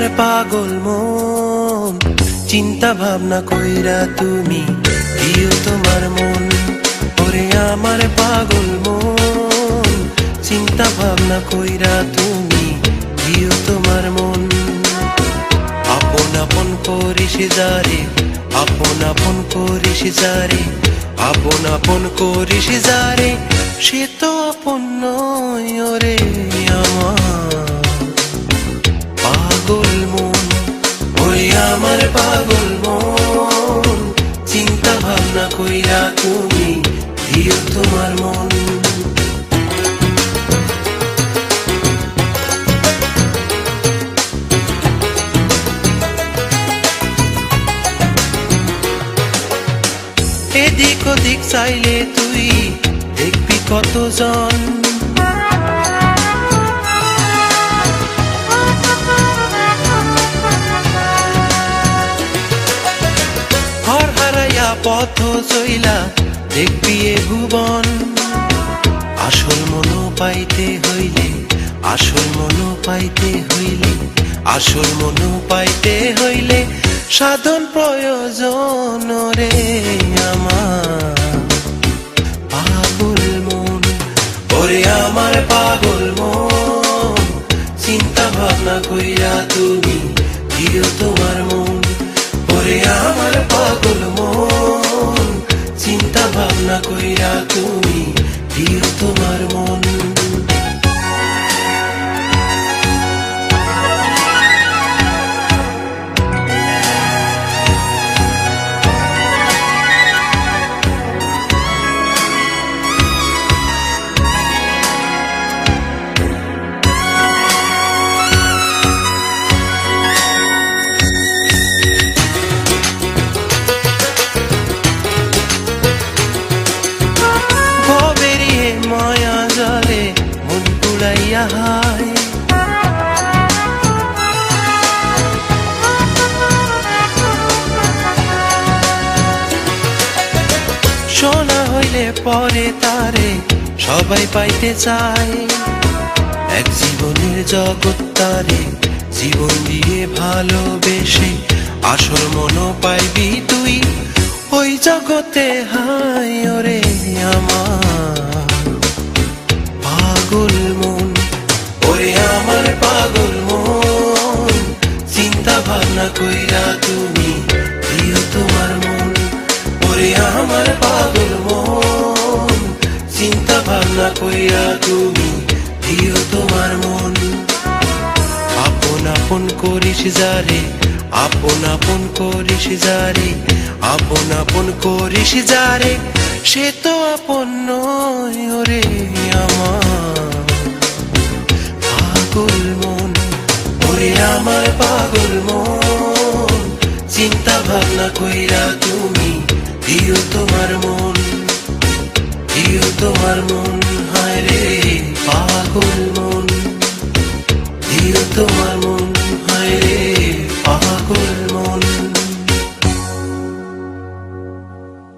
আমার পাগল মন, চিন্তা ভাবনা কইরা তুমি দিও তোমার মন। ওরে আমার পাগল মন, চিন্তা ভাবনা কইরা তুমি দিও তোমার মন। আপন আপন করিস যারে, আপন আপন করিস যারে, আপন আপন করিস যারে, সে তো আপন নয়। ওরে আমার পাগল মন, ওরে আমার পাগল মন, চিন্তা ভাবনা কইরা তুমি দিও তোমার মন। এদিক ওদিক চাইলে তুই দেখবি কতজন, ঘর হারাইয়া পথ চইলা দেখবি এ ভুবন। আসল মনো পাইতে হইলে, আসল মনো পাইতে হইলে, আসল মনো পাইতে হইলে সাধন প্রয়োজন। রে আমার পাগল মন, ওরে আমার পাগল মন, চিন্তা ভাবনা কইরা তুমি দিও তোমার মন। ওরে আমার পাগল মন, চিন্তা ভাবনা কইরা তুমি দিও তোমার মন। মায়া জালে মন পুড়াইয়া হায়, সোনা হইলে পরে তারে সবাই পাইতে চায়। এক জীবনের জগৎ তারে জীবন দিয়ে ভালোবেসে আসল মনো পাইবি তুই ওই জগতে। হায় ওরে আমার পাগল মন, ওরে আমার পাগল মন, চিন্তা ভাবনা কইরা তুমি দিও তোমার মন। ওরে আমার পাগল মন, চিন্তা ভাবনা কইরা তুমি দিও তোমার মন। আপন আপন করিস যারে, আপন আপন করিস যারে, আপন আপন করিস যারে, সে তো আপন নয়। ওরে আমার পাগল মন, ওরে আমার পাগল মন, চিন্তা ভাবনা কইরা তুমি দিও তোমার মন, দিও তোমার মন। হায় রে পাগল মন, দিও তোমার মন।